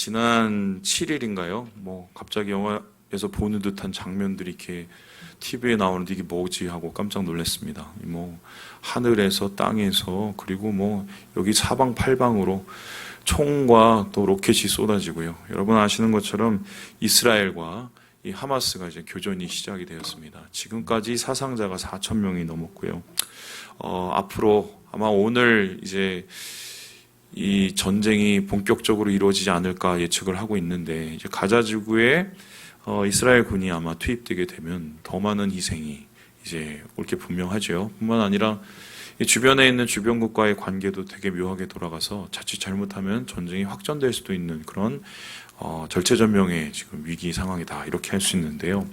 지난 7일인가요? 뭐 갑자기 영화에서 보는 듯한 장면들이 이렇게 TV에 나오는데 이게 뭐지 하고 깜짝 놀랐습니다. 뭐 하늘에서 땅에서 그리고 뭐 여기 사방팔방으로 총과 또 로켓이 쏟아지고요. 여러분 아시는 것처럼 이스라엘과 이 하마스가 이제 교전이 시작이 되었습니다. 지금까지 사상자가 4천 명이 넘었고요. 앞으로 아마 오늘 이제 이 전쟁이 본격적으로 이루어지지 않을까 예측을 하고 있는데, 이제 가자 지구에 이스라엘 군이 아마 투입되게 되면 더 많은 희생이 이제 올 게 분명하죠. 뿐만 아니라 이 주변에 있는 주변국과의 관계도 되게 묘하게 돌아가서 자칫 잘못하면 전쟁이 확전될 수도 있는 그런 절체절명의 지금 위기 상황이다, 이렇게 할 수 있는데요.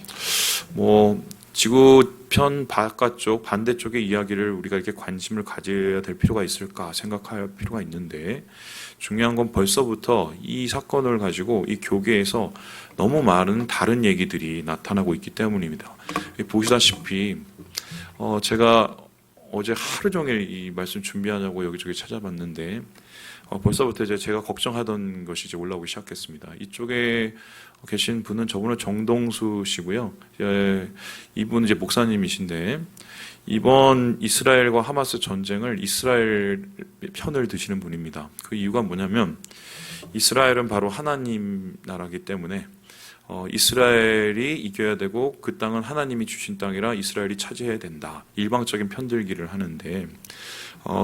뭐 지구편 바깥쪽 반대쪽의 이야기를 우리가 이렇게 관심을 가져야 될 필요가 있을까 생각할 필요가 있는데, 중요한 건 벌써부터 이 사건을 가지고 이 교계에서 너무 많은 다른 얘기들이 나타나고 있기 때문입니다. 보시다시피 제가 어제 하루 종일 이 말씀 준비하냐고 여기저기 찾아봤는데 벌써부터 이제 제가 걱정하던 것이 이제 올라오기 시작했습니다. 이쪽에 계신 분은 저분은 정동수 씨고요. 이분은 이제 목사님이신데, 이번 이스라엘과 하마스 전쟁을 이스라엘 편을 드시는 분입니다. 그 이유가 뭐냐면, 이스라엘은 바로 하나님 나라이기 때문에 이스라엘이 이겨야 되고 그 땅은 하나님이 주신 땅이라 이스라엘이 차지해야 된다, 일방적인 편들기를 하는데,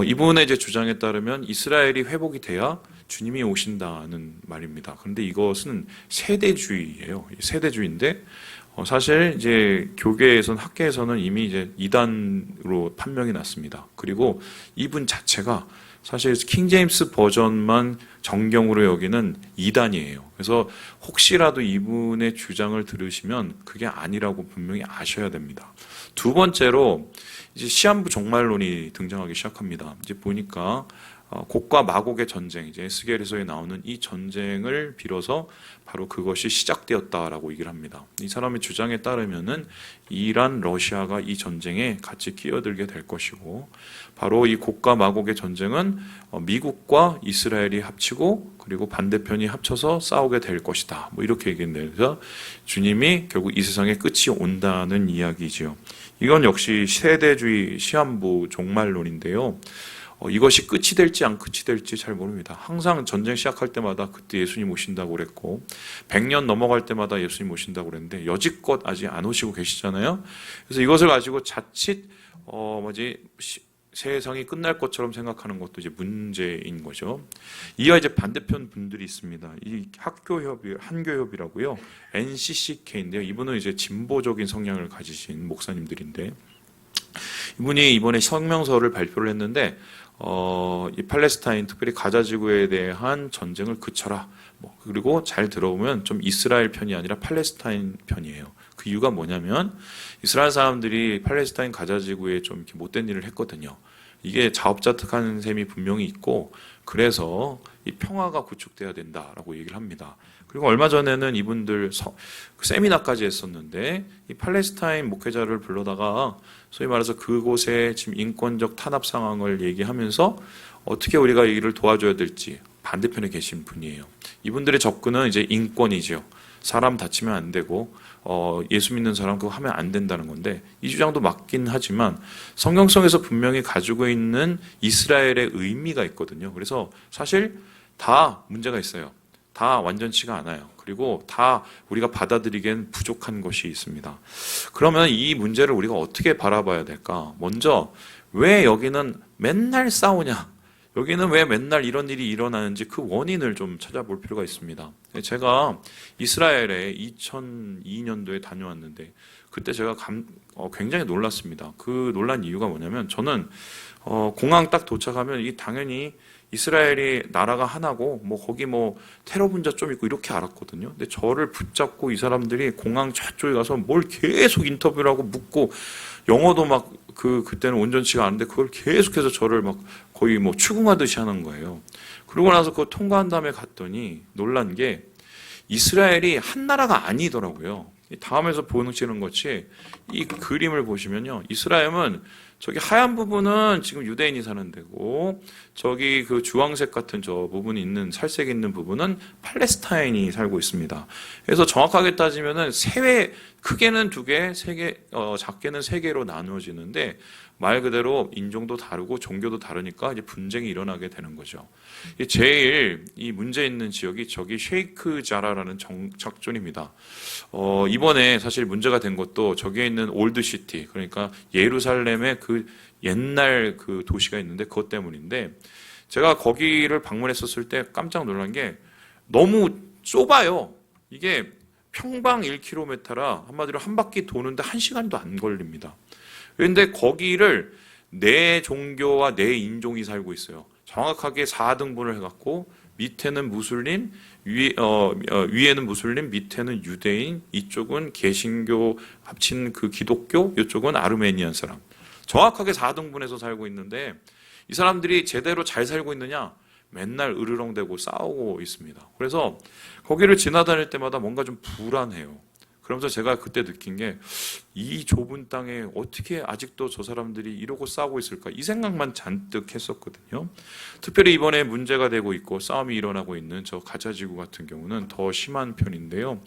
이분의 이제 주장에 따르면 이스라엘이 회복이 돼야 주님이 오신다는 말입니다. 그런데 이것은 세대주의예요. 세대주의인데 사실 이제 교계에서는, 학계에서는 이미 이제 이단으로 판명이 났습니다. 그리고 이분 자체가 사실 킹제임스 버전만 정경으로 여기는 이단이에요. 그래서 혹시라도 이분의 주장을 들으시면 그게 아니라고 분명히 아셔야 됩니다. 두 번째로 이제 시한부 종말론이 등장하기 시작합니다. 이제 보니까 곡과 마곡의 전쟁, 이제 에스겔에서 나오는 이 전쟁을 빌어서 바로 그것이 시작되었다라고 얘기를 합니다. 이 사람의 주장에 따르면은 이란, 러시아가 이 전쟁에 같이 끼어들게 될 것이고, 바로 이 곡과 마곡의 전쟁은 미국과 이스라엘이 합치고 그리고 반대편이 합쳐서 싸우게 될 것이다, 뭐 이렇게 얘기했는데, 그래서 주님이 결국 이 세상의 끝이 온다는 이야기지요. 이건 역시 세대주의 시한부 종말론인데요. 이것이 끝이 될지 안 끝이 될지 잘 모릅니다. 항상 전쟁 시작할 때마다 그때 예수님 오신다고 그랬고, 100년 넘어갈 때마다 예수님 오신다고 그랬는데 여지껏 아직 안 오시고 계시잖아요. 그래서 이것을 가지고 자칫 세상이 끝날 것처럼 생각하는 것도 이제 문제인 거죠. 이와 이제 반대편 분들이 있습니다. 이 한교협이라고요. NCCK인데요. 이분은 이제 진보적인 성향을 가지신 목사님들인데, 이분이 이번에 성명서를 발표를 했는데, 이 팔레스타인, 특별히 가자 지구에 대한 전쟁을 그쳐라. 그리고 잘 들어보면 좀 이스라엘 편이 아니라 팔레스타인 편이에요. 그 이유가 뭐냐면, 이스라엘 사람들이 팔레스타인 가자 지구에 좀 이렇게 못된 일을 했거든요. 이게 자업자득하는 셈이 분명히 있고, 그래서 이 평화가 구축돼야 된다라고 얘기를 합니다. 그리고 얼마 전에는 이분들 세미나까지 했었는데, 이 팔레스타인 목회자를 불러다가 소위 말해서 그곳에 지금 인권적 탄압 상황을 얘기하면서 어떻게 우리가 이 일을 도와줘야 될지 반대편에 계신 분이에요. 이분들의 접근은 이제 인권이죠. 사람 다치면 안 되고 예수 믿는 사람 그거 하면 안 된다는 건데, 이 주장도 맞긴 하지만 성경성에서 분명히 가지고 있는 이스라엘의 의미가 있거든요. 그래서 사실 다 문제가 있어요. 다 완전치가 않아요. 그리고 다 우리가 받아들이기엔 부족한 것이 있습니다. 그러면 이 문제를 우리가 어떻게 바라봐야 될까? 먼저 왜 여기는 맨날 싸우냐? 여기는 왜 맨날 이런 일이 일어나는지 그 원인을 좀 찾아볼 필요가 있습니다. 제가 이스라엘에 2002년도에 다녀왔는데, 그때 제가 굉장히 놀랐습니다. 그 놀란 이유가 뭐냐면, 저는 공항 딱 도착하면 이 당연히 이스라엘이 나라가 하나고 거기 테러 분자 좀 있고 이렇게 알았거든요. 근데 저를 붙잡고 이 사람들이 공항 저쪽에 가서 뭘 계속 인터뷰를 하고 묻고, 영어도 그때는 온전치가 않은데 그걸 계속해서 저를 거의 추궁하듯이 하는 거예요. 그러고 나서 그거 통과한 다음에 갔더니 놀란 게, 이스라엘이 한 나라가 아니더라고요. 다음에서 보시는 것이 이 그림을 보시면요, 이스라엘은 저기 하얀 부분은 지금 유대인이 사는 데고, 저기 그 주황색 같은 저 부분이 있는, 살색 있는 부분은 팔레스타인이 살고 있습니다. 그래서 정확하게 따지면은 크게는 두 개, 작게는 세 개로 나누어지는데, 말 그대로 인종도 다르고 종교도 다르니까 이제 분쟁이 일어나게 되는 거죠. 제일 이 문제 있는 지역이 저기 쉐이크 자라라는 작존입니다. 이번에 사실 문제가 된 것도 저기에 있는 올드 시티, 그러니까 예루살렘의 그 옛날 그 도시가 있는데 그것 때문인데, 제가 거기를 방문했었을 때 깜짝 놀란 게 너무 좁아요. 이게 평방 1km라 한마디로 한 바퀴 도는데 1시간도 안 걸립니다. 그런데 거기를 네 종교와 네 인종이 살고 있어요. 정확하게 4등분을 해갖고 밑에는 무슬림, 위에는 무슬림, 밑에는 유대인, 이쪽은 개신교 합친 그 기독교, 이쪽은 아르메니안 사람. 정확하게 4등분해서 살고 있는데 이 사람들이 제대로 잘 살고 있느냐? 맨날 으르렁대고 싸우고 있습니다. 그래서 거기를 지나다닐 때마다 뭔가 좀 불안해요. 그러면서 제가 그때 느낀 게 이 좁은 땅에 어떻게 아직도 저 사람들이 이러고 싸우고 있을까? 이 생각만 잔뜩 했었거든요. 특별히 이번에 문제가 되고 있고 싸움이 일어나고 있는 저 가자지구 같은 경우는 더 심한 편인데요.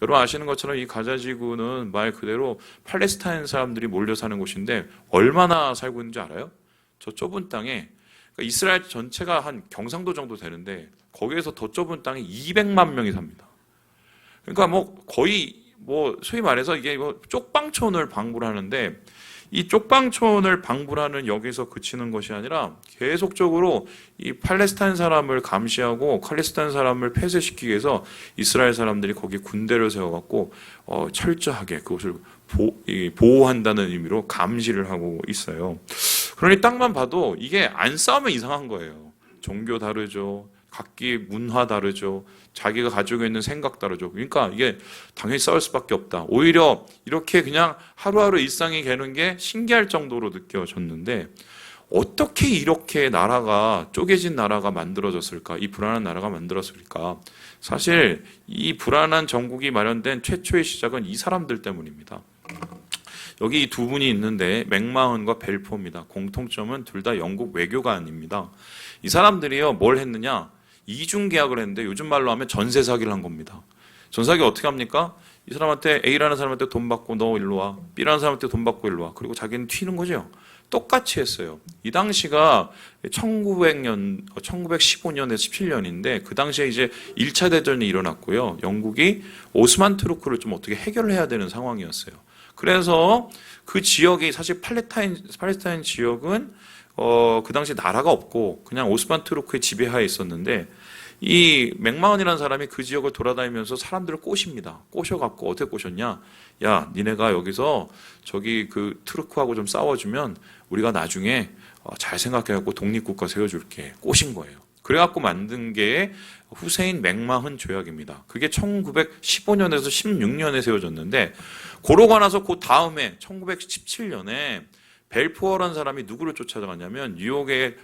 여러분 아시는 것처럼 이 가자지구는 말 그대로 팔레스타인 사람들이 몰려 사는 곳인데 얼마나 살고 있는지 알아요? 저 좁은 땅에 그러니까 이스라엘 전체가 한 경상도 정도 되는데 거기에서 더 좁은 땅에 200만 명이 삽니다. 그러니까 거의 소위 말해서 이게 쪽방촌을 방불 하는데, 이 쪽방촌을 방불하는 여기서 그치는 것이 아니라 계속적으로 이 팔레스타인 사람을 감시하고 팔레스타인 사람을 폐쇄시키기 위해서 이스라엘 사람들이 거기 군대를 세워갖고 철저하게 그것을 보호한다는 의미로 감시를 하고 있어요. 그러니 땅만 봐도 이게 안 싸우면 이상한 거예요. 종교 다르죠. 각기 문화 다르죠. 자기가 가지고 있는 생각 다르죠. 그러니까 이게 당연히 싸울 수밖에 없다. 오히려 이렇게 그냥 하루하루 일상이 되는 게 신기할 정도로 느껴졌는데, 어떻게 이렇게 나라가 쪼개진 나라가 만들어졌을까? 이 불안한 나라가 만들어졌을까? 사실 이 불안한 정국이 마련된 최초의 시작은 이 사람들 때문입니다. 여기 이 두 분이 있는데 맥마흔과 벨포입니다. 공통점은 둘 다 영국 외교관입니다. 이 사람들이요 뭘 했느냐? 이중 계약을 했는데 요즘 말로 하면 전세 사기를 한 겁니다. 전세 사기 어떻게 합니까? 이 사람한테 A라는 사람한테 돈 받고 너 일로 와. B라는 사람한테 돈 받고 일로 와. 그리고 자기는 튀는 거죠. 똑같이 했어요. 이 당시가 1900년, 1915년에서 17년인데 그 당시에 이제 1차 대전이 일어났고요. 영국이 오스만 투르크를 좀 어떻게 해결해야 되는 상황이었어요. 그래서 그 지역이 사실 팔레스타인 지역은 그 당시 나라가 없고 그냥 오스만 투르크의 지배하에 있었는데, 이 맥마흔이라는 사람이 그 지역을 돌아다니면서 사람들을 꼬십니다. 꼬셔갖고 어떻게 꼬셨냐? 야, 니네가 여기서 저기 그 투르크하고 좀 싸워주면 우리가 나중에 잘 생각해갖고 독립국가 세워줄게. 꼬신 거예요. 그래갖고 만든 게 후세인 맥마흔 조약입니다. 그게 1915년에서 16년에 세워졌는데, 그러고 나서 그 다음에 1917년에 벨포어라는 사람이 누구를 쫓아가냐면 뉴욕의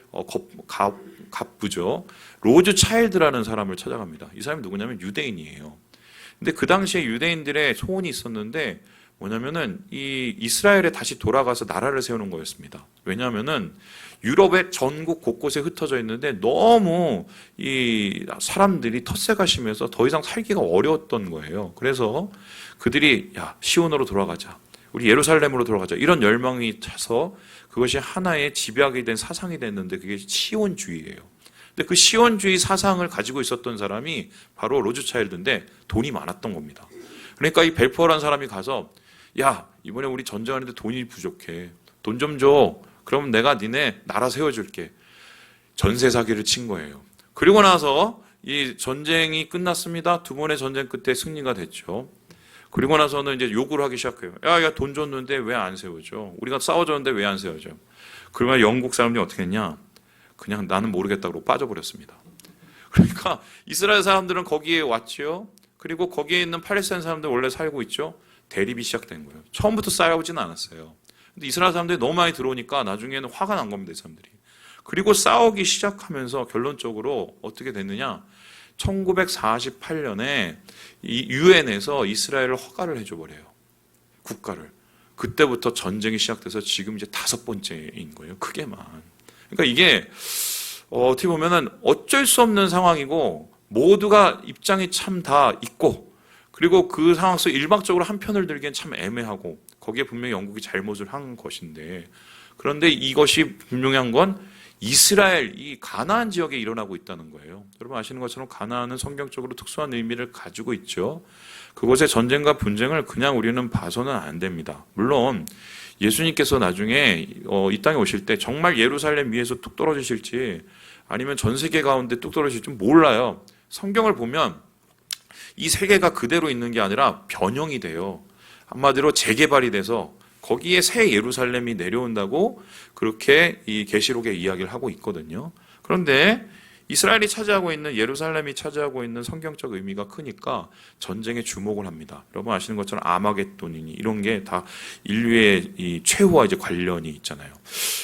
갑부죠. 로즈 차일드라는 사람을 찾아갑니다. 이 사람이 누구냐면 유대인이에요. 근데 그 당시에 유대인들의 소원이 있었는데 뭐냐면은 이 이스라엘에 다시 돌아가서 나라를 세우는 거였습니다. 왜냐하면은 유럽의 전국 곳곳에 흩어져 있는데 너무 이 사람들이 텃세가 심해서 더 이상 살기가 어려웠던 거예요. 그래서 그들이 야, 시온으로 돌아가자. 우리 예루살렘으로 돌아가자. 이런 열망이 차서 그것이 하나의 집약이 된 사상이 됐는데 그게 시온주의예요. 근데 그 시온주의 사상을 가지고 있었던 사람이 바로 로즈 차일드인데 돈이 많았던 겁니다. 그러니까 이 벨포어라는 사람이 가서 야, 이번에 우리 전쟁하는데 돈이 부족해. 돈 좀 줘. 그러면 내가 니네 나라 세워줄게. 전세 사기를 친 거예요. 그리고 나서 이 전쟁이 끝났습니다. 두 번의 전쟁 끝에 승리가 됐죠. 그리고 나서는 이제 요구를 하기 시작해요. 야, 돈 줬는데 왜 안 세워줘? 우리가 싸워줬는데 왜 안 세워줘? 그러면 영국 사람들이 어떻게 했냐? 그냥 나는 모르겠다고 빠져버렸습니다. 그러니까 이스라엘 사람들은 거기에 왔죠. 그리고 거기에 있는 팔레스타인 사람들 원래 살고 있죠. 대립이 시작된 거예요. 처음부터 싸우지는 않았어요. 근데 이스라엘 사람들이 너무 많이 들어오니까 나중에는 화가 난 겁니다, 이 사람들이. 그리고 싸우기 시작하면서 결론적으로 어떻게 됐느냐? 1948년에 이 유엔에서 이스라엘을 허가를 해줘 버려요. 국가를. 그때부터 전쟁이 시작돼서 지금 이제 5번째인 거예요. 크게만. 그러니까 이게 어떻게 보면은 어쩔 수 없는 상황이고 모두가 입장이 참 다 있고 그리고 그 상황 속에 일방적으로 한 편을 들기엔 참 애매하고 거기에 분명히 영국이 잘못을 한 것인데 그런데 이것이 분명한 건 이스라엘, 이 가나안 지역에 일어나고 있다는 거예요. 여러분 아시는 것처럼 가나안은 성경적으로 특수한 의미를 가지고 있죠. 그곳의 전쟁과 분쟁을 그냥 우리는 봐서는 안 됩니다. 물론 예수님께서 나중에 이 땅에 오실 때 정말 예루살렘 위에서 뚝 떨어지실지 아니면 전 세계 가운데 뚝 떨어질지 몰라요. 성경을 보면 이 세계가 그대로 있는 게 아니라 변형이 돼요. 한마디로 재개발이 돼서 거기에 새 예루살렘이 내려온다고 그렇게 이 계시록에 이야기를 하고 있거든요. 그런데 이스라엘이 차지하고 있는 예루살렘이 차지하고 있는 성경적 의미가 크니까 전쟁에 주목을 합니다. 여러분 아시는 것처럼 아마겟돈이니 이런 게 다 인류의 이 최후와 이제 관련이 있잖아요.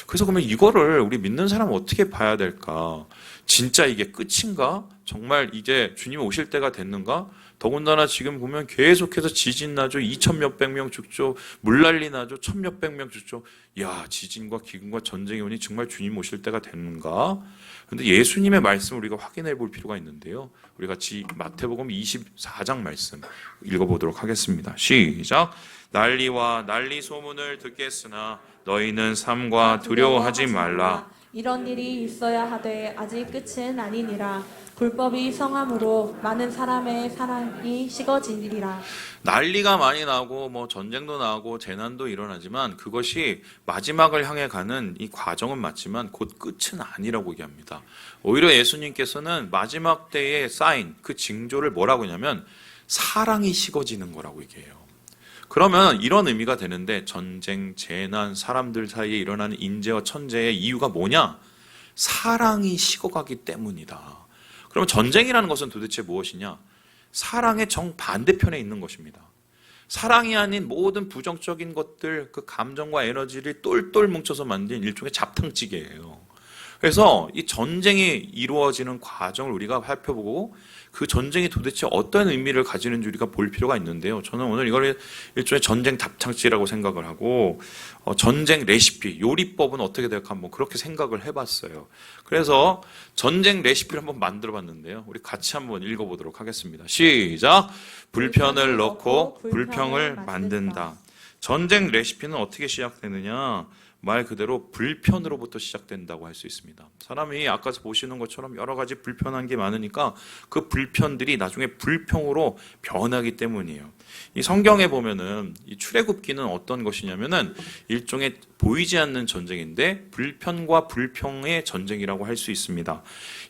그래서 그러면 이거를 우리 믿는 사람은 어떻게 봐야 될까? 진짜 이게 끝인가? 정말 이제 주님 오실 때가 됐는가? 더군다나 지금 보면 계속해서 지진 나죠. 2천 몇백 명 죽죠. 물난리 나죠. 1천 몇백 명 죽죠. 야, 지진과 기근과 전쟁이 오니 정말 주님 오실 때가 됐는가? 그런데 예수님의 말씀을 우리가 확인해 볼 필요가 있는데요. 우리 같이 마태복음 24장 말씀 읽어보도록 하겠습니다. 시작. 난리와 난리 소문을 듣겠으나 너희는 삼가 두려워하지 말라. 이런 일이 있어야 하되 아직 끝은 아니니라. 불법이 성함으로 많은 사람의 사랑이 식어지리라. 난리가 많이 나고 뭐 전쟁도 나고 재난도 일어나지만 그것이 마지막을 향해 가는 이 과정은 맞지만 곧 끝은 아니라고 얘기합니다. 오히려 예수님께서는 마지막 때의 사인, 그 징조를 뭐라고 하냐면 사랑이 식어지는 거라고 얘기해요. 그러면 이런 의미가 되는데 전쟁, 재난, 사람들 사이에 일어나는 인재와 천재의 이유가 뭐냐? 사랑이 식어가기 때문이다. 그럼 전쟁이라는 것은 도대체 무엇이냐? 사랑의 정반대편에 있는 것입니다. 사랑이 아닌 모든 부정적인 것들, 그 감정과 에너지를 똘똘 뭉쳐서 만든 일종의 잡탕찌개예요. 그래서 이 전쟁이 이루어지는 과정을 우리가 살펴보고 그 전쟁이 도대체 어떤 의미를 가지는지 우리가 볼 필요가 있는데요. 저는 오늘 이걸 일종의 전쟁 답창지라고 생각을 하고 전쟁 레시피, 요리법은 어떻게 될까 한번 그렇게 생각을 해봤어요. 그래서 전쟁 레시피를 한번 만들어 봤는데요. 우리 같이 한번 읽어보도록 하겠습니다. 시작! 불편을 넣고 불평을 만든다. 전쟁 레시피는 어떻게 시작되느냐? 말 그대로 불편으로부터 시작된다고 할 수 있습니다. 사람이 아까 보시는 것처럼 여러 가지 불편한 게 많으니까 그 불편들이 나중에 불평으로 변하기 때문이에요. 이 성경에 보면은 이 출애굽기는 어떤 것이냐면은 일종의 보이지 않는 전쟁인데 불편과 불평의 전쟁이라고 할 수 있습니다.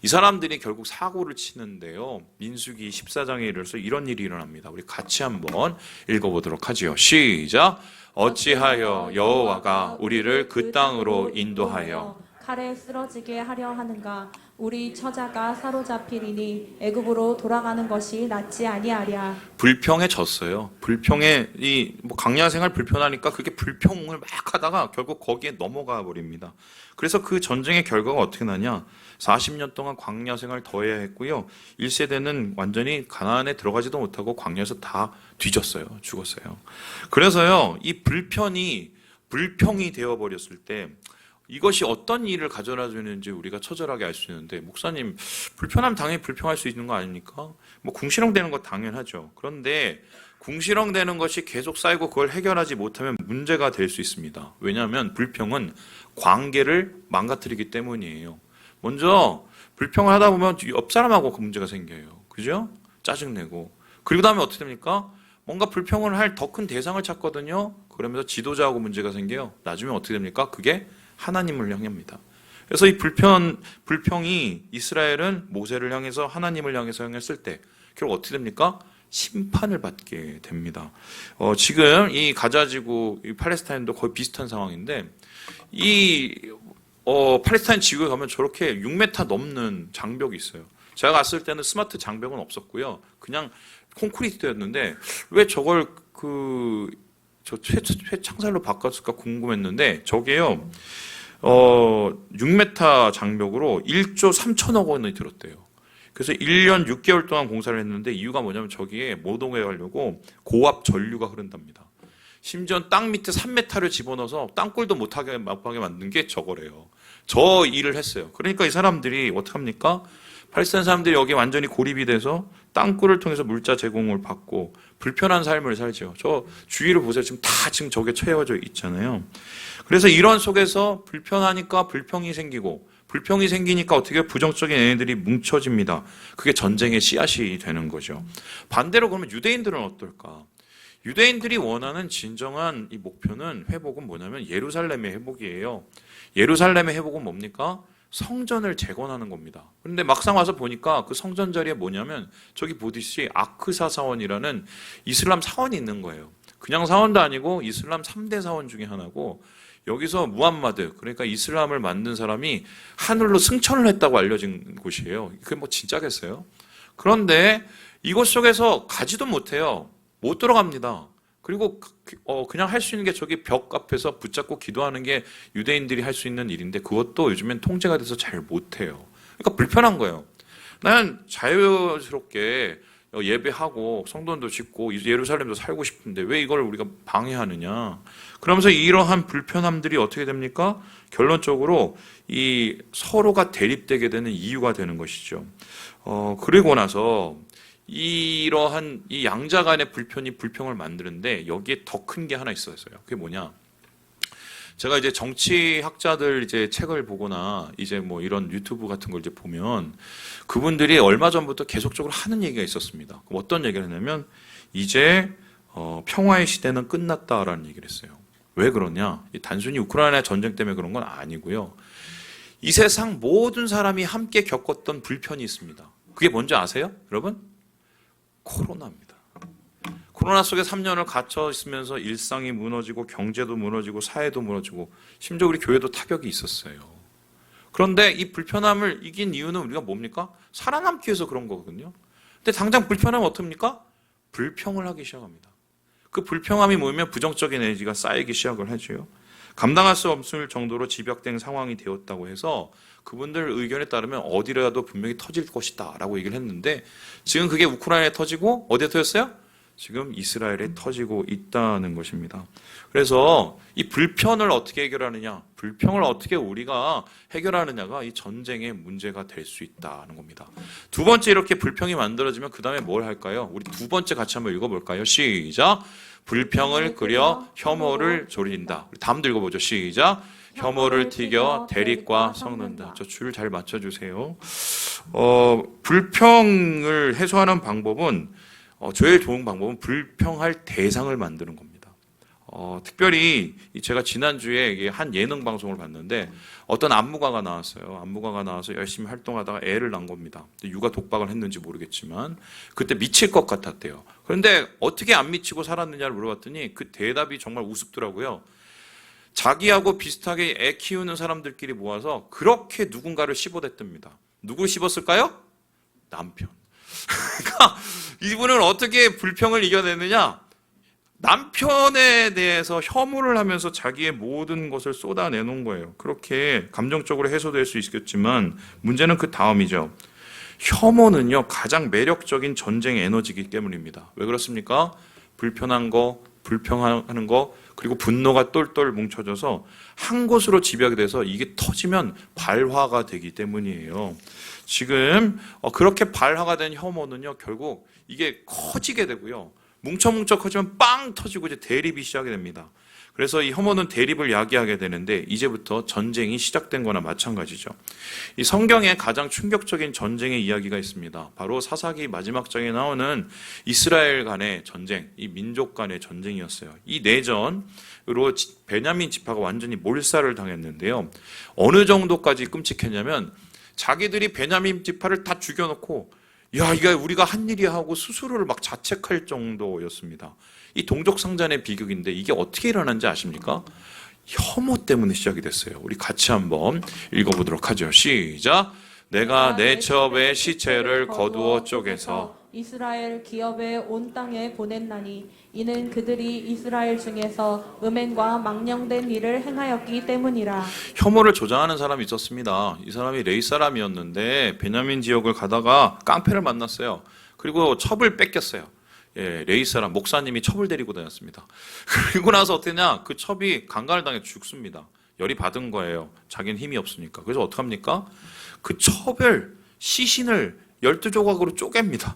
이 사람들이 결국 사고를 치는데요. 민수기 14장에 이르러서 이런 일이 일어납니다. 우리 같이 한번 읽어보도록 하지요. 시작! 어찌하여 여호와가 우리를 그 땅으로 인도하여 칼에 쓰러지게 하려 하는가? 우리 처자가 사로잡히리니 애굽으로 돌아가는 것이 낫지 아니하랴. 불평에 졌어요. 불평에 뭐 광야 생활 불편하니까 그게 불평을 막 하다가 결국 거기에 넘어가 버립니다. 그래서 그 전쟁의 결과가 어떻게 나냐? 40년 동안 광야 생활 더 해야 했고요. 1세대는 완전히 가나안에 들어가지도 못하고 광야에서 다 뒤졌어요. 죽었어요. 그래서요, 이 불평이 되어 버렸을 때 이것이 어떤 일을 가져다 주는지 우리가 처절하게 알 수 있는데, 목사님, 불편하면 당연히 불평할 수 있는 거 아닙니까? 뭐 궁시렁 되는 거 당연하죠. 그런데 궁시렁 되는 것이 계속 쌓이고 그걸 해결하지 못하면 문제가 될 수 있습니다. 왜냐하면 불평은 관계를 망가뜨리기 때문이에요. 먼저 불평을 하다 보면 옆 사람하고 그 문제가 생겨요. 그죠? 짜증내고. 그리고 다음에 어떻게 됩니까? 뭔가 불평을 할 더 큰 대상을 찾거든요. 그러면서 지도자하고 문제가 생겨요. 나중에 어떻게 됩니까? 그게 하나님을 향합니다. 그래서 이 불평이 이스라엘은 모세를 향해서 하나님을 향해서 향했을 때 결국 어떻게 됩니까? 심판을 받게 됩니다. 지금 이 가자지구, 이 팔레스타인도 거의 비슷한 상황인데 팔레스타인 지구에 가면 저렇게 6m 넘는 장벽이 있어요. 제가 갔을 때는 스마트 장벽은 없었고요. 그냥 콘크리트였는데 왜 저걸 창살로 바꿨을까 궁금했는데 저게요. 6m 장벽으로 1조 3천억 원이 들었대요. 그래서 1년 6개월 동안 공사를 했는데 이유가 뭐냐면 저기에 못 오게 하려고 고압 전류가 흐른답니다. 심지어 땅 밑에 3m를 집어넣어서 땅굴도 못하게 만든 게 저거래요. 저 일을 했어요. 그러니까 이 사람들이 어떡합니까? 팔레스타인 사람들이 여기 완전히 고립이 돼서 땅굴을 통해서 물자 제공을 받고 불편한 삶을 살죠. 저 주위를 보세요. 지금 저게 채워져 있잖아요. 그래서 이런 속에서 불편하니까 불평이 생기고 불평이 생기니까 어떻게 부정적인 애들이 뭉쳐집니다. 그게 전쟁의 씨앗이 되는 거죠. 반대로 그러면 유대인들은 어떨까? 유대인들이 원하는 진정한 이 목표는 회복은 뭐냐면 예루살렘의 회복이에요. 예루살렘의 회복은 뭡니까? 성전을 재건하는 겁니다. 그런데 막상 와서 보니까 그 성전 자리에 뭐냐면 저기 보듯이 아크사 사원이라는 이슬람 사원이 있는 거예요. 그냥 사원도 아니고 이슬람 3대 사원 중에 하나고 여기서 무함마드 그러니까 이슬람을 만든 사람이 하늘로 승천을 했다고 알려진 곳이에요. 그게 뭐 진짜겠어요? 그런데 이곳 속에서 가지도 못해요. 못 들어갑니다. 그리고 그냥 할 수 있는 게 저기 벽 앞에서 붙잡고 기도하는 게 유대인들이 할 수 있는 일인데 그것도 요즘엔 통제가 돼서 잘 못해요. 그러니까 불편한 거예요. 나는 자유스럽게 예배하고 성전도 짓고 예루살렘도 살고 싶은데 왜 이걸 우리가 방해하느냐. 그러면서 이러한 불편함들이 어떻게 됩니까? 결론적으로 이 서로가 대립되게 되는 이유가 되는 것이죠. 그리고 나서 이러한 이 양자 간의 불평을 만드는데 여기에 더 큰 게 하나 있었어요. 그게 뭐냐? 제가 이제 정치학자들 이제 책을 보거나 이제 뭐 이런 유튜브 같은 걸 이제 보면 그분들이 얼마 전부터 계속적으로 하는 얘기가 있었습니다. 그럼 어떤 얘기를 했냐면 이제 평화의 시대는 끝났다라는 얘기를 했어요. 왜 그러냐? 단순히 우크라이나 전쟁 때문에 그런 건 아니고요. 이 세상 모든 사람이 함께 겪었던 불편이 있습니다. 그게 뭔지 아세요? 여러분? 코로나입니다. 코로나 속에 3년을 갇혀 있으면서 일상이 무너지고 경제도 무너지고 사회도 무너지고 심지어 우리 교회도 타격이 있었어요. 그런데 이 불편함을 이긴 이유는 우리가 뭡니까? 살아남기 위해서 그런 거거든요. 근데 당장 불편하면 어떻습니까? 불평을 하기 시작합니다. 그 불평함이 모이면 부정적인 에너지가 쌓이기 시작을 하죠. 감당할 수 없을 정도로 집약된 상황이 되었다고 해서 그분들 의견에 따르면 어디라도 분명히 터질 것이다 라고 얘기를 했는데 지금 그게 우크라이나에 터지고 어디에 터졌어요? 지금 이스라엘에 터지고 있다는 것입니다. 그래서 이 불편을 어떻게 해결하느냐, 불평을 어떻게 우리가 해결하느냐가 이 전쟁의 문제가 될 수 있다는 겁니다. 두 번째 이렇게 불평이 만들어지면 그 다음에 뭘 할까요? 우리 두 번째 같이 한번 읽어볼까요? 시작! 불평을 끓여 혐오를 조린다. 우리 다음도 읽어보죠. 시작! 혐오를 튀겨 대립과 섞는다. 저 줄 잘 맞춰주세요. 불평을 해소하는 방법은 제일 좋은 방법은 불평할 대상을 만드는 겁니다. 특별히 제가 지난주에 한 예능 방송을 봤는데 어떤 안무가가 나왔어요. 안무가가 나와서 열심히 활동하다가 애를 낳은 겁니다. 육아 독박을 했는지 모르겠지만 그때 미칠 것 같았대요. 그런데 어떻게 안 미치고 살았느냐를 물어봤더니 그 대답이 정말 우습더라고요. 자기하고 비슷하게 애 키우는 사람들끼리 모아서 그렇게 누군가를 씹어댔답니다. 누굴 씹었을까요? 남편. 그러니까 이분은 어떻게 불평을 이겨내느냐? 남편에 대해서 혐오를 하면서 자기의 모든 것을 쏟아내놓은 거예요. 그렇게 감정적으로 해소될 수 있겠지만 문제는 그 다음이죠. 혐오는요 가장 매력적인 전쟁 에너지이기 때문입니다. 왜 그렇습니까? 불편한 거, 불평하는 거 그리고 분노가 똘똘 뭉쳐져서 한 곳으로 집약이 돼서 이게 터지면 발화가 되기 때문이에요. 지금 그렇게 발화가 된 혐오는요 결국 이게 커지게 되고요. 뭉쳐 커지면 빵 터지고 이제 대립이 시작이 됩니다. 그래서 이 혐오는 대립을 야기하게 되는데 이제부터 전쟁이 시작된 거나 마찬가지죠. 이 성경에 가장 충격적인 전쟁의 이야기가 있습니다. 바로 사사기 마지막 장에 나오는 이스라엘 간의 전쟁, 이 민족 간의 전쟁이었어요. 이 내전으로 베냐민 지파가 완전히 몰살을 당했는데요. 어느 정도까지 끔찍했냐면 자기들이 베냐민 지파를 다 죽여놓고 야, 이게 우리가 한 일이야 하고 스스로를 막 자책할 정도였습니다. 이 동족상잔의 비극인데 이게 어떻게 일어난지 아십니까? 혐오 때문에 시작이 됐어요. 우리 같이 한번 읽어보도록 하죠. 시작! 내가 내 첩의 시체를 거두어 쪼개서 이스라엘 기업의 온 땅에 보냈나니 이는 그들이 이스라엘 중에서 음행과 망령된 일을 행하였기 때문이라. 혐오를 조장하는 사람이 있었습니다. 이 사람이 레이 사람이었는데 베냐민 지역을 가다가 깡패를 만났어요. 그리고 첩을 뺏겼어요. 레이 사람 목사님이 첩을 데리고 다녔습니다. 그리고 나서 어땠냐? 그 첩이 강간을 당해 죽습니다. 열이 받은 거예요. 자기는 힘이 없으니까. 그래서 어떡합니까? 그 첩을 시신을 12조각으로 쪼갭니다.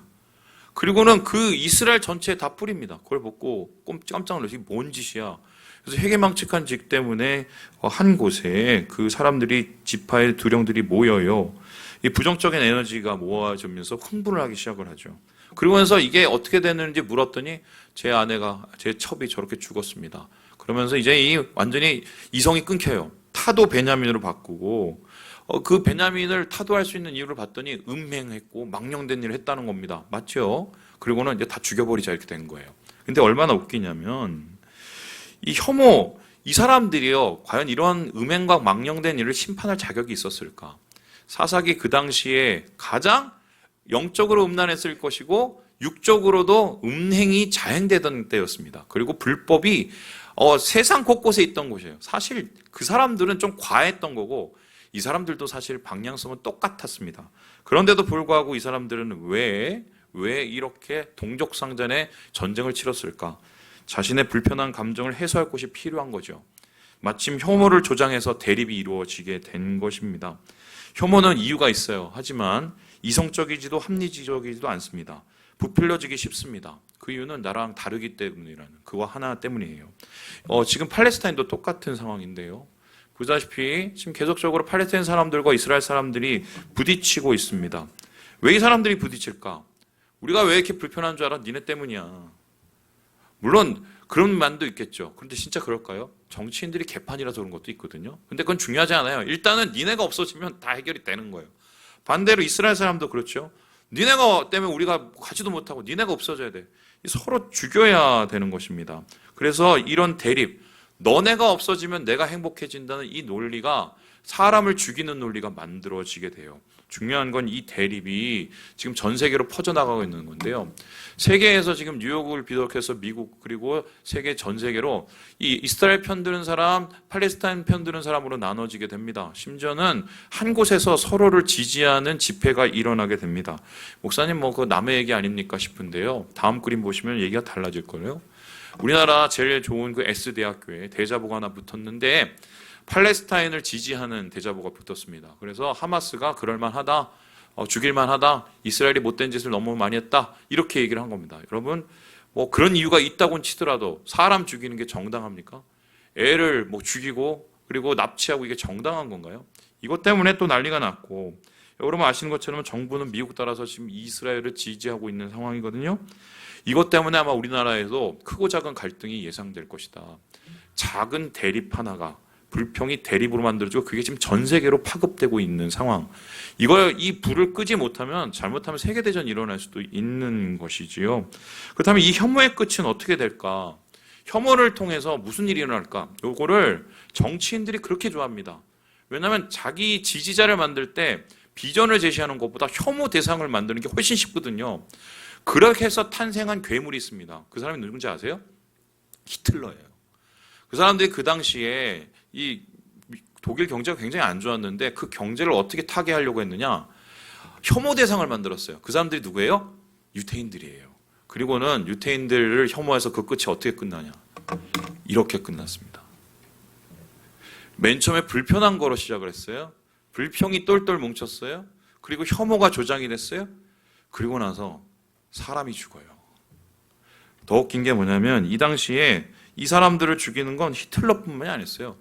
그리고는 그 이스라엘 전체에 다 뿌립니다. 그걸 보고 깜짝 놀라서 이게 뭔 짓이야. 그래서 회개망측한 직 때문에 한 곳에 그 사람들이 지파의 두령들이 모여요. 이 부정적인 에너지가 모아지면서 흥분을 하기 시작을 하죠. 그러고 나서 이게 어떻게 되는지 물었더니 제 아내가 제 첩이 저렇게 죽었습니다. 그러면서 이제 이 완전히 이성이 끊겨요. 타도 베냐민으로 바꾸고 그 베냐민을 타도할 수 있는 이유를 봤더니 음행했고 망령된 일을 했다는 겁니다. 맞죠? 그리고는 이제 다 죽여버리자 이렇게 된 거예요. 근데 얼마나 웃기냐면 이 혐오, 이 사람들이요 과연 이런 음행과 망령된 일을 심판할 자격이 있었을까? 사사기 그 당시에 가장 영적으로 음란했을 것이고 육적으로도 음행이 자행되던 때였습니다. 그리고 불법이 세상 곳곳에 있던 곳이에요. 사실 그 사람들은 좀 과했던 거고 이 사람들도 사실 방향성은 똑같았습니다. 그런데도 불구하고 이 사람들은 왜 이렇게 동족상전의 전쟁을 치렀을까? 자신의 불편한 감정을 해소할 곳이 필요한 거죠. 마침 혐오를 조장해서 대립이 이루어지게 된 것입니다. 혐오는 이유가 있어요. 하지만 이성적이지도 합리적이지도 않습니다. 부풀려지기 쉽습니다. 그 이유는 나랑 다르기 때문이라는 그와 하나 때문이에요. 지금 팔레스타인도 똑같은 상황인데요. 보다시피 지금 계속적으로 팔레스타인 사람들과 이스라엘 사람들이 부딪히고 있습니다. 왜 이 사람들이 부딪힐까? 우리가 왜 이렇게 불편한 줄 알아? 니네 때문이야. 물론 그런 면도 있겠죠. 그런데 진짜 그럴까요? 정치인들이 개판이라서 그런 것도 있거든요. 근데 그건 중요하지 않아요. 일단은 니네가 없어지면 다 해결이 되는 거예요. 반대로 이스라엘 사람도 그렇죠. 니네가 때문에 우리가 가지도 못하고 니네가 없어져야 돼. 서로 죽여야 되는 것입니다. 그래서 이런 대립, 너네가 없어지면 내가 행복해진다는 이 논리가 사람을 죽이는 논리가 만들어지게 돼요. 중요한 건 이 대립이 지금 전 세계로 퍼져나가고 있는 건데요. 세계에서 지금 뉴욕을 비롯해서 미국 그리고 세계 전 세계로 이 이스라엘 편드는 사람, 팔레스타인 편드는 사람으로 나눠지게 됩니다. 심지어는 한 곳에서 서로를 지지하는 집회가 일어나게 됩니다. 목사님 그 남의 얘기 아닙니까 싶은데요. 다음 그림 보시면 얘기가 달라질 거예요. 우리나라 제일 좋은 그 S대학교에 대자보가 하나 붙었는데 팔레스타인을 지지하는 대자보가 붙었습니다. 그래서 하마스가 그럴만하다, 죽일만하다, 이스라엘이 못된 짓을 너무 많이 했다 이렇게 얘기를 한 겁니다. 여러분 그런 이유가 있다고는 치더라도 사람 죽이는 게 정당합니까? 애를 죽이고 그리고 납치하고 이게 정당한 건가요? 이것 때문에 또 난리가 났고 여러분 아시는 것처럼 정부는 미국 따라서 지금 이스라엘을 지지하고 있는 상황이거든요. 이것 때문에 아마 우리나라에도 크고 작은 갈등이 예상될 것이다. 작은 대립 하나가 불평이 대립으로 만들어지고 그게 지금 전 세계로 파급되고 있는 상황. 이 불을 끄지 못하면 잘못하면 세계대전이 일어날 수도 있는 것이지요. 그렇다면 이 혐오의 끝은 어떻게 될까? 혐오를 통해서 무슨 일이 일어날까? 요거를 정치인들이 그렇게 좋아합니다. 왜냐하면 자기 지지자를 만들 때 비전을 제시하는 것보다 혐오 대상을 만드는 게 훨씬 쉽거든요. 그렇게 해서 탄생한 괴물이 있습니다. 그 사람이 누군지 아세요? 히틀러예요. 그 사람들이 그 당시에 이 독일 경제가 굉장히 안 좋았는데 그 경제를 어떻게 타개하려고 했느냐? 혐오 대상을 만들었어요. 그 사람들이 누구예요? 유태인들이에요. 그리고는 유태인들을 혐오해서 그 끝이 어떻게 끝나냐? 이렇게 끝났습니다. 맨 처음에 불편한 거로 시작을 했어요. 불평이 똘똘 뭉쳤어요. 그리고 혐오가 조장이 됐어요. 그리고 나서 사람이 죽어요. 더 웃긴 게 뭐냐면 이 당시에 이 사람들을 죽이는 건 히틀러뿐만이 아니었어요.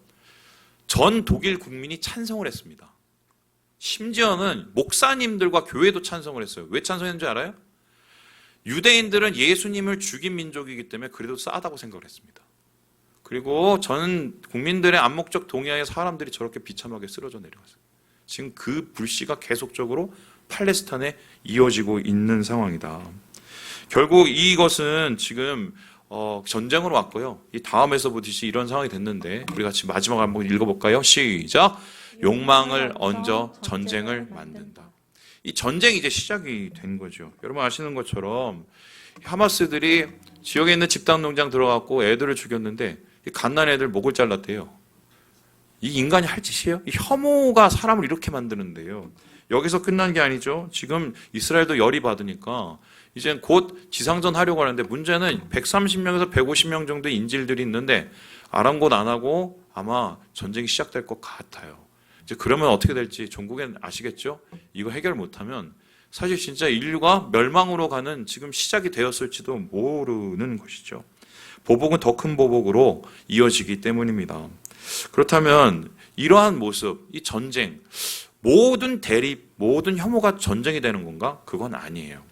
전 독일 국민이 찬성을 했습니다. 심지어는 목사님들과 교회도 찬성을 했어요. 왜 찬성했는지 알아요? 유대인들은 예수님을 죽인 민족이기 때문에 그래도 싸다고 생각을 했습니다. 그리고 전 국민들의 암묵적 동의하에 사람들이 저렇게 비참하게 쓰러져 내려갔어요. 지금 그 불씨가 계속적으로 팔레스타인에 이어지고 있는 상황이다. 결국 이것은 지금 전쟁으로 왔고요. 이 다음에서 보듯이 이런 상황이 됐는데 우리 같이 마지막 한번 읽어볼까요? 시작! 욕망을 얹어 전쟁을 만든다. 이 전쟁이 이제 시작이 된 거죠. 여러분 아시는 것처럼 하마스들이 지역에 있는 집단 농장 들어갔고 애들을 죽였는데 이 갓난 애들 목을 잘랐대요. 이 인간이 할 짓이에요? 이 혐오가 사람을 이렇게 만드는데요. 여기서 끝난 게 아니죠. 지금 이스라엘도 열이 받으니까 이제 곧 지상전 하려고 하는데 문제는 130명에서 150명 정도의 인질들이 있는데 아랑곳 안 하고 아마 전쟁이 시작될 것 같아요. 이제 그러면 어떻게 될지 종국엔 아시겠죠? 이거 해결 못하면 사실 진짜 인류가 멸망으로 가는 지금 시작이 되었을지도 모르는 것이죠. 보복은 더 큰 보복으로 이어지기 때문입니다. 그렇다면 이러한 모습, 이 전쟁, 모든 대립, 모든 혐오가 전쟁이 되는 건가? 그건 아니에요.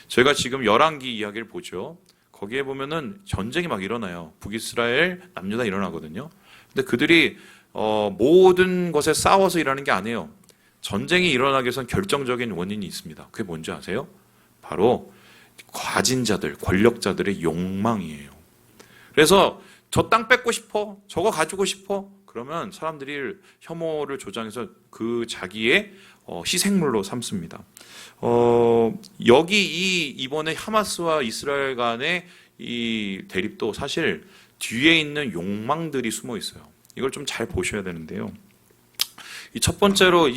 저희가 지금 열왕기 이야기를 보죠. 거기에 보면은 전쟁이 막 일어나요. 북이스라엘 남유다 일어나거든요. 근데 그들이 모든 것에 싸워서 일하는 게 아니에요. 전쟁이 일어나기 위해서는 결정적인 원인이 있습니다. 그게 뭔지 아세요? 바로 가진 자들, 권력자들의 욕망이에요. 그래서 저 땅 뺏고 싶어, 저거 가지고 싶어, 그러면 사람들이 혐오를 조장해서 그 자기의 희생물로 삼습니다. 여기 이번에 하마스와 이스라엘 간의 이 대립도 사실 뒤에 있는 욕망들이 숨어 있어요. 이걸 좀 잘 보셔야 되는데요. 이 첫 번째로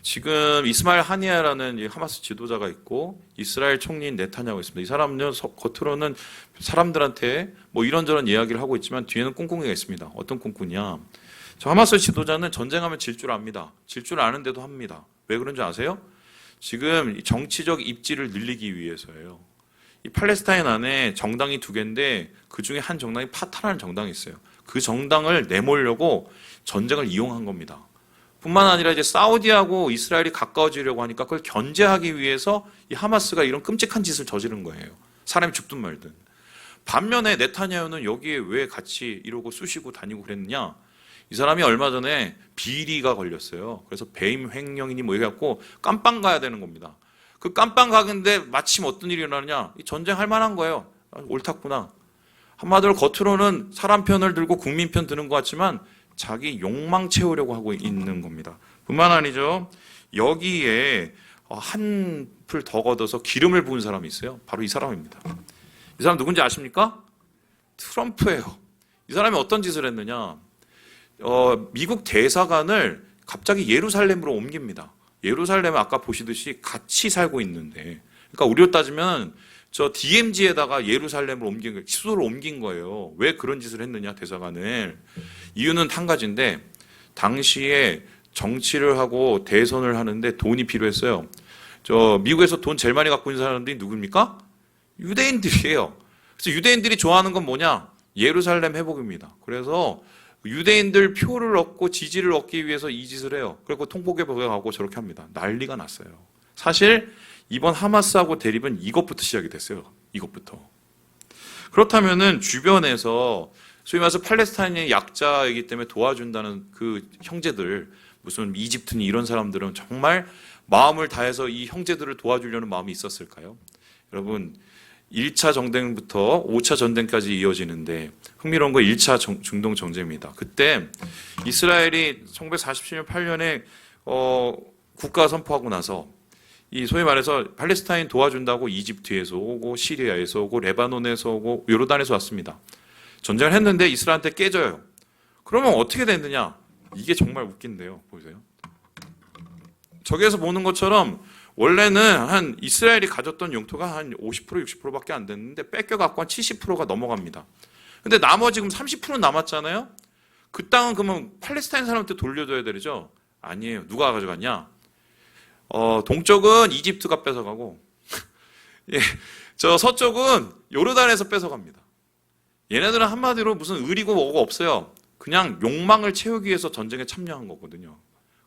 지금 이스마엘 하니야라는 이 하마스 지도자가 있고 이스라엘 총리인 네타냐후가 있습니다. 이 사람은요 겉으로는 사람들한테 뭐 이런저런 이야기를 하고 있지만 뒤에는 꿍꿍이가 있습니다. 어떤 꿍꿍이냐? 저 하마스 지도자는 전쟁하면 질 줄 압니다. 질 줄 아는데도 합니다. 왜 그런지 아세요? 지금 정치적 입지를 늘리기 위해서예요. 이 팔레스타인 안에 정당이 두 개인데 그 중에 한 정당이 파타라는 정당이 있어요. 그 정당을 내몰려고 전쟁을 이용한 겁니다. 뿐만 아니라 이제 사우디하고 이스라엘이 가까워지려고 하니까 그걸 견제하기 위해서 이 하마스가 이런 끔찍한 짓을 저지른 거예요. 사람이 죽든 말든. 반면에 네타냐후는 여기에 왜 같이 이러고 쑤시고 다니고 그랬느냐? 이 사람이 얼마 전에 비리가 걸렸어요. 그래서 배임 횡령이니 뭐 이래갖고 깜빵 가야 되는 겁니다. 그 깜빵 가는데 마침 어떤 일이 일어나느냐? 이 전쟁할 만한 거예요. 옳았구나. 한마디로 겉으로는 사람 편을 들고 국민 편 드는 것 같지만 자기 욕망 채우려고 하고 있는 겁니다. 뿐만 아니죠. 여기에 한 풀 더 걷어서 기름을 부은 사람이 있어요. 바로 이 사람입니다. 이 사람 누군지 아십니까? 트럼프예요. 이 사람이 어떤 짓을 했느냐? 미국 대사관을 갑자기 예루살렘으로 옮깁니다. 예루살렘은 아까 보시듯이 같이 살고 있는데, 그러니까 우리로 따지면 저 DMZ에다가 예루살렘을 수도를 옮긴 거예요. 왜 그런 짓을 했느냐, 대사관을. 이유는 한 가지인데, 당시에 정치를 하고 대선을 하는데 돈이 필요했어요. 저 미국에서 돈 제일 많이 갖고 있는 사람들이 누굽니까? 유대인들이에요. 그래서 유대인들이 좋아하는 건 뭐냐? 예루살렘 회복입니다. 그래서 유대인들 표를 얻고 지지를 얻기 위해서 이 짓을 해요. 그리고 통곡에 보여가고 저렇게 합니다. 난리가 났어요. 사실 이번 하마스하고 대립은 이것부터 시작이 됐어요. 이것부터. 그렇다면은 주변에서 소위 말해서 팔레스타인의 약자이기 때문에 도와준다는 그 형제들, 무슨 이집트니 이런 사람들은 정말 마음을 다해서 이 형제들을 도와주려는 마음이 있었을까요? 여러분, 1차 전쟁부터 5차 전쟁까지 이어지는데 흥미로운 건 1차 중동 정쟁입니다. 그때 이스라엘이 1947년 8년에 국가 선포하고 나서 이 소위 말해서 팔레스타인 도와준다고 이집트에서 오고 시리아에서 오고 레바논에서 오고 요르단에서 왔습니다. 전쟁을 했는데 이스라엘한테 깨져요. 그러면 어떻게 됐느냐? 이게 정말 웃긴데요. 보세요. 저기에서 보는 것처럼 원래는 한 이스라엘이 가졌던 영토가 한 50% 60%밖에 안 됐는데 뺏겨갖고 한 70%가 넘어갑니다. 근데 나머지 지금 30% 남았잖아요. 그 땅은 그러면 팔레스타인 사람한테 돌려줘야 되죠? 아니에요. 누가 가져갔냐? 동쪽은 이집트가 뺏어가고 예, 저 서쪽은 요르단에서 뺏어갑니다. 얘네들은 한마디로 무슨 의리고 뭐고 없어요. 그냥 욕망을 채우기 위해서 전쟁에 참여한 거거든요.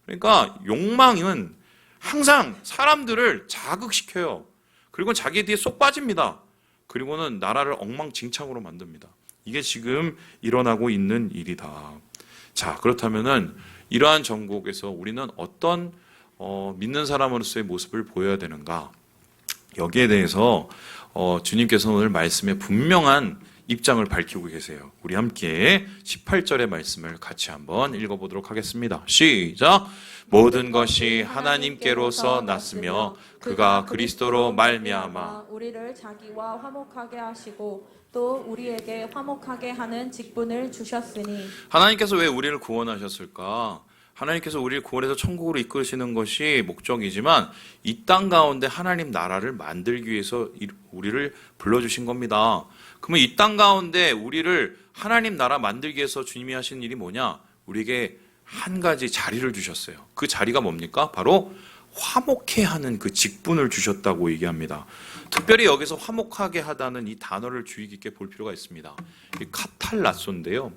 그러니까 욕망은 항상 사람들을 자극시켜요. 그리고 자기 뒤에 쏙 빠집니다. 그리고는 나라를 엉망진창으로 만듭니다. 이게 지금 일어나고 있는 일이다. 자, 그렇다면은 이러한 전국에서 우리는 어떤 믿는 사람으로서의 모습을 보여야 되는가? 여기에 대해서 주님께서 오늘 말씀에 분명한 입장을 밝히고 계세요. 우리 함께 18절의 말씀을 같이 한번 읽어보도록 하겠습니다. 시작! 모든 것이 하나님께로서 났으며 그가 그리스도로 말미암아 우리를 자기와 화목하게 하시고 또 우리에게 화목하게 하는 직분을 주셨으니. 하나님께서 왜 우리를 구원하셨을까? 하나님께서 우리를 구원해서 천국으로 이끄시는 것이 목적이지만 이 땅 가운데 하나님 나라를 만들기 위해서 우리를 불러주신 겁니다. 그러면 이 땅 가운데 우리를 하나님 나라 만들기 위해서 주님이 하신 일이 뭐냐? 우리에게 한 가지 자리를 주셨어요. 그 자리가 뭡니까? 바로 화목해 하는 그 직분을 주셨다고 얘기합니다. 특별히 여기서 화목하게 하다는 이 단어를 주의 깊게 볼 필요가 있습니다. 이 카탈라소인데요.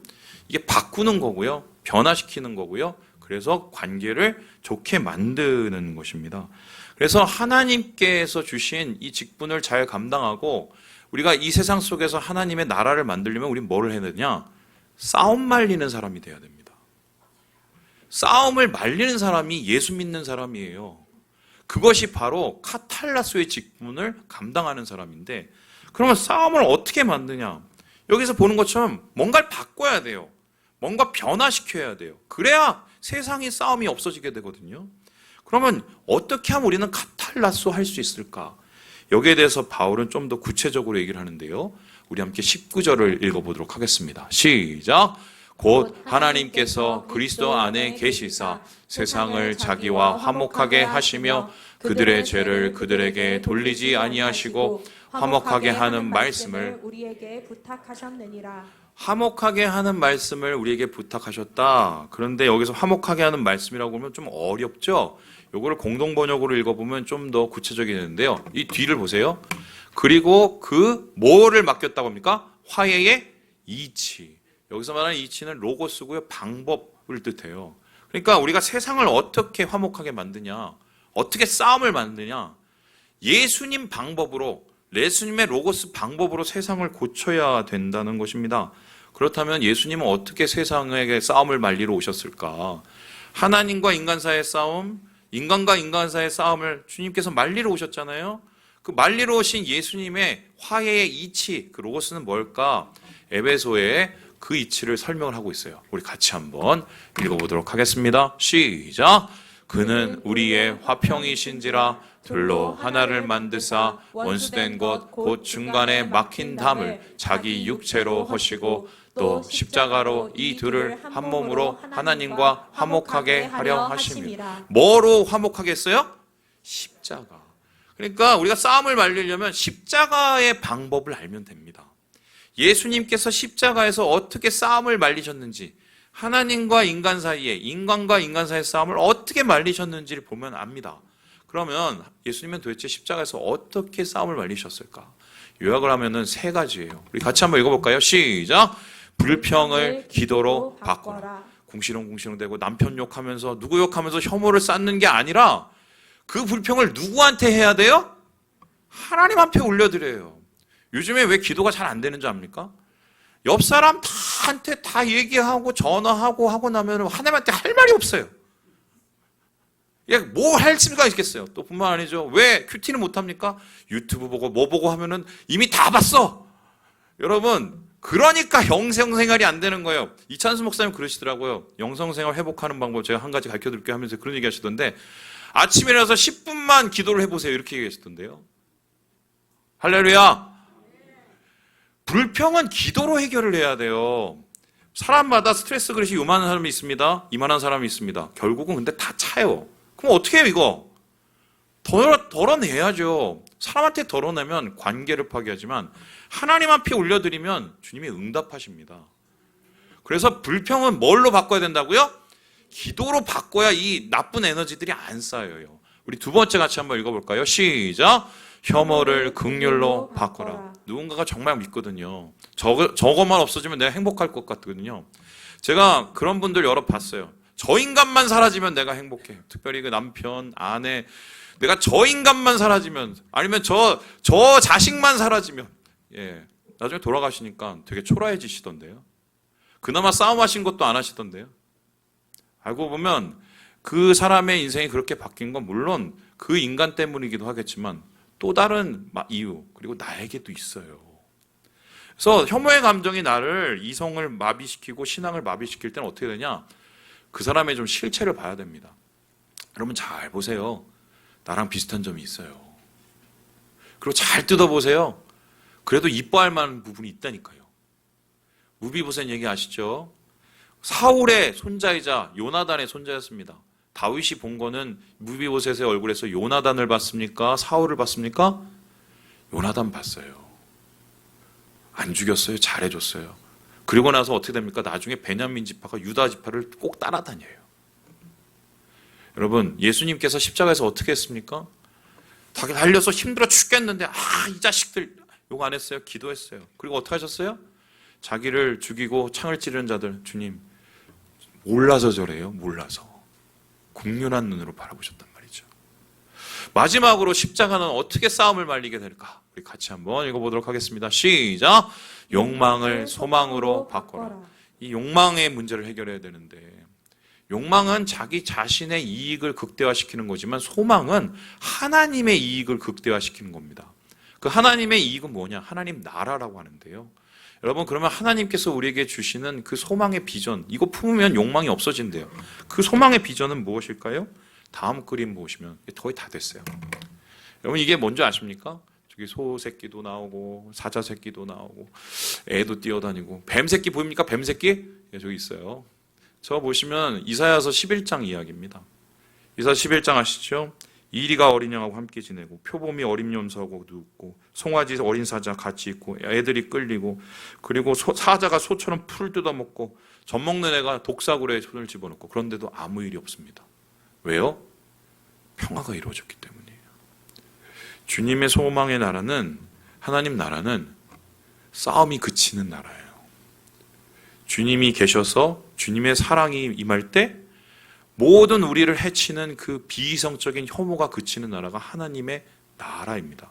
이게 바꾸는 거고요. 변화시키는 거고요. 그래서 관계를 좋게 만드는 것입니다. 그래서 하나님께서 주신 이 직분을 잘 감당하고 우리가 이 세상 속에서 하나님의 나라를 만들려면 우리는 뭐를 해야 되냐? 싸움 말리는 사람이 돼야 됩니다. 싸움을 말리는 사람이 예수 믿는 사람이에요. 그것이 바로 카탈라소의 직분을 감당하는 사람인데, 그러면 싸움을 어떻게 만드냐? 여기서 보는 것처럼 뭔가를 바꿔야 돼요. 뭔가 변화시켜야 돼요. 그래야 세상의 싸움이 없어지게 되거든요. 그러면 어떻게 하면 우리는 카탈라소 할 수 있을까? 여기에 대해서 바울은 좀 더 구체적으로 얘기를 하는데요. 우리 함께 19절을 읽어보도록 하겠습니다. 시작! 곧 하나님께서 그리스도 안에 계시사 세상을 자기와 화목하게 하시며 그들의 죄를 그들에게 돌리지 아니하시고 화목하게 하는 말씀을 우리에게 부탁하셨느니라. 화목하게 하는 말씀을 우리에게 부탁하셨다. 그런데 여기서 화목하게 하는 말씀이라고 하면 좀 어렵죠? 요거를 공동 번역으로 읽어보면 좀 더 구체적이는데요. 이 뒤를 보세요. 그리고 그 뭐를 맡겼다고 합니까? 화해의 이치. 여기서 말하는 이치는 로고스고요. 방법을 뜻해요. 그러니까 우리가 세상을 어떻게 화목하게 만드냐? 어떻게 싸움을 만드냐? 예수님 방법으로, 예수님의 로고스 방법으로 세상을 고쳐야 된다는 것입니다. 그렇다면 예수님은 어떻게 세상에게 싸움을 말리러 오셨을까? 하나님과 인간 사이의 싸움, 인간과 인간 사이의 싸움을 주님께서 말리러 오셨잖아요. 그 말리러 오신 예수님의 화해의 이치, 그 로고스는 뭘까? 에베소에 그 이치를 설명을 하고 있어요. 우리 같이 한번 읽어보도록 하겠습니다. 시작! 그는 우리의 화평이신지라 둘로 하나를 만드사 원수된 것 곧 중간에 막힌 담을 자기 육체로 허시고 또 십자가로 이 둘을 한 몸으로 하나님과 화목하게 하려 하심이라. 뭐로 화목하게 했어요? 십자가. 그러니까 우리가 싸움을 말리려면 십자가의 방법을 알면 됩니다. 예수님께서 십자가에서 어떻게 싸움을 말리셨는지, 하나님과 인간 사이에, 인간과 인간 사이의 싸움을 어떻게 말리셨는지를 보면 압니다. 그러면 예수님은 도대체 십자가에서 어떻게 싸움을 말리셨을까? 요약을 하면은 세 가지예요. 우리 같이 한번 읽어볼까요? 시작! 불평을 기도로 바꿔라. 궁시렁궁시렁대고 남편 욕하면서 누구 욕하면서 혐오를 쌓는 게 아니라 그 불평을 누구한테 해야 돼요? 하나님 앞에 올려드려요. 요즘에 왜 기도가 잘 안 되는 줄 압니까? 옆 사람 다한테 다 얘기하고 전화하고 하고 나면 하나님한테 할 말이 없어요. 뭐 할 수가 있겠어요. 또 뿐만 아니죠. 왜 큐티는 못합니까? 유튜브 보고 뭐 보고 하면은 이미 다 봤어. 여러분, 그러니까 영성생활이 안 되는 거예요. 이찬수 목사님 그러시더라고요. 영성생활 회복하는 방법 제가 한 가지 가르쳐드릴게요 하면서 그런 얘기 하시던데, 아침에 일어나서 10분만 기도를 해보세요. 이렇게 얘기하시던데요. 할렐루야. 불평은 기도로 해결을 해야 돼요. 사람마다 스트레스 그릇이 요만한 사람이 있습니다. 이만한 사람이 있습니다. 결국은 근데 다 차요. 그럼 어떻게 해요, 이거? 덜어내야죠. 사람한테 덜어내면 관계를 파괴하지만 하나님 앞에 올려드리면 주님이 응답하십니다. 그래서 불평은 뭘로 바꿔야 된다고요? 기도로 바꿔야 이 나쁜 에너지들이 안 쌓여요. 우리 두 번째 같이 한번 읽어볼까요? 시작! 혐오를 긍휼로 바꿔라. 누군가가 정말 믿거든요. 저것만 없어지면 내가 행복할 것 같거든요. 제가 그런 분들 여러 봤어요. 저 인간만 사라지면 내가 행복해. 특별히 그 남편, 아내, 내가 저 인간만 사라지면, 아니면 저 자식만 사라지면, 예, 나중에 돌아가시니까 되게 초라해지시던데요. 그나마 싸움하신 것도 안 하시던데요. 알고 보면 그 사람의 인생이 그렇게 바뀐 건 물론 그 인간 때문이기도 하겠지만 또 다른 이유, 그리고 나에게도 있어요. 그래서 혐오의 감정이 나를, 이성을 마비시키고 신앙을 마비시킬 때는 어떻게 되냐? 그 사람의 좀 실체를 봐야 됩니다. 여러분 잘 보세요. 나랑 비슷한 점이 있어요. 그리고 잘 뜯어보세요. 그래도 이뻐할 만한 부분이 있다니까요. 무비보셋 얘기 아시죠? 사울의 손자이자 요나단의 손자였습니다. 다윗이 본 거는 무비보셋의 얼굴에서 요나단을 봤습니까? 사울을 봤습니까? 요나단 봤어요. 안 죽였어요. 잘해줬어요. 그리고 나서 어떻게 됩니까? 나중에 베냐민 지파가 유다 지파를 꼭 따라다녀요. 여러분, 예수님께서 십자가에서 어떻게 했습니까? 다 달려서 힘들어 죽겠는데 이 자식들 욕 안 했어요. 기도했어요. 그리고 어떻게 하셨어요? 자기를 죽이고 창을 찌르는 자들, 주님 몰라서 저래요. 몰라서. 국률한 눈으로 바라보셨단 말이죠. 마지막으로 십자가는 어떻게 싸움을 말리게 될까? 우리 같이 한번 읽어보도록 하겠습니다. 시작! 욕망을 소망으로 바꿔라. 이 욕망의 문제를 해결해야 되는데, 욕망은 자기 자신의 이익을 극대화시키는 거지만 소망은 하나님의 이익을 극대화시키는 겁니다. 그 하나님의 이익은 뭐냐? 하나님 나라라고 하는데요. 여러분, 그러면 하나님께서 우리에게 주시는 그 소망의 비전, 이거 품으면 욕망이 없어진대요. 그 소망의 비전은 무엇일까요? 다음 그림 보시면 거의 다 됐어요. 여러분, 이게 뭔지 아십니까? 저기 소 새끼도 나오고 사자 새끼도 나오고 애도 뛰어다니고 뱀 새끼 보입니까? 뱀 새끼? 예, 저기 있어요. 저 보시면 이사야서 11장 이야기입니다. 이사야 11장 아시죠? 이리가 어린 양하고 함께 지내고 표범이 어린 염소하고 눕고 송아지 어린 사자 같이 있고 애들이 끌리고 그리고 사자가 소처럼 풀을 뜯어먹고 젖먹는 애가 독사구레에 손을 집어넣고 그런데도 아무 일이 없습니다. 왜요? 평화가 이루어졌기 때문이에요. 주님의 소망의 나라는, 하나님 나라는 싸움이 그치는 나라예요. 주님이 계셔서 주님의 사랑이 임할 때 모든 우리를 해치는 그 비이성적인 혐오가 그치는 나라가 하나님의 나라입니다.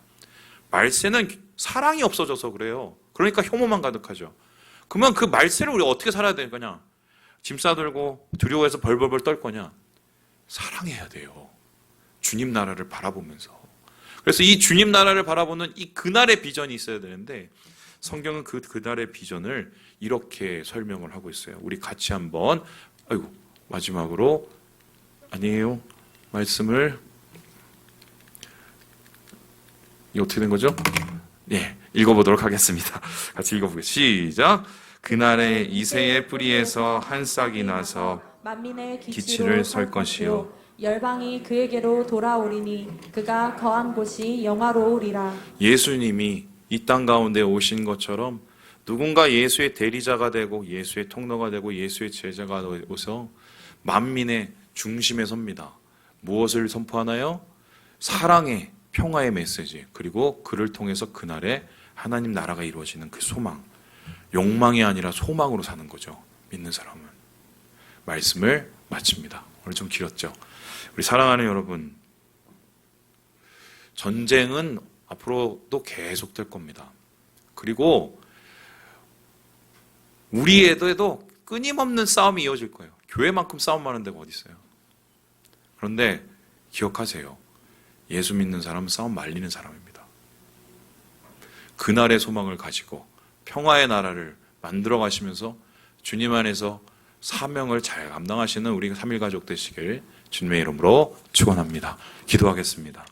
말세는 사랑이 없어져서 그래요. 그러니까 혐오만 가득하죠. 그러면 그 말세를 우리 어떻게 살아야 될 거냐? 짐 싸들고 두려워해서 벌벌벌 떨 거냐? 사랑해야 돼요. 주님 나라를 바라보면서. 그래서 이 주님 나라를 바라보는 이 그날의 비전이 있어야 되는데 성경은 그날의 비전을 이렇게 설명을 하고 있어요. 우리 같이 한번 마지막으로 아니에요. 말씀을 이게 어떻게 된 거죠? 네, 읽어보도록 하겠습니다. 같이 읽어보겠습니다. 시작. 그날에 이새의 뿌리에서 한 싹이 나서 만민의 기치를 설 것이요 열방이 그에게로 돌아오리니 그가 거한 곳이 영화로우리라. 예수님이 이 땅 가운데 오신 것처럼 누군가 예수의 대리자가 되고 예수의 통로가 되고 예수의 제자가 되어서 만민의 중심에 섭니다. 무엇을 선포하나요? 사랑의 평화의 메시지, 그리고 그를 통해서 그날에 하나님 나라가 이루어지는 그 소망, 욕망이 아니라 소망으로 사는 거죠. 믿는 사람은. 말씀을 마칩니다. 오늘 좀 길었죠. 우리 사랑하는 여러분, 전쟁은 앞으로도 계속될 겁니다. 그리고 우리에도 끊임없는 싸움이 이어질 거예요. 교회만큼 싸움 많은 데가 어디 있어요? 그런데 기억하세요. 예수 믿는 사람은 싸움 말리는 사람입니다. 그날의 소망을 가지고 평화의 나라를 만들어 가시면서 주님 안에서 사명을 잘 감당하시는 우리 3일 가족 되시길 주님의 이름으로 축원합니다. 기도하겠습니다.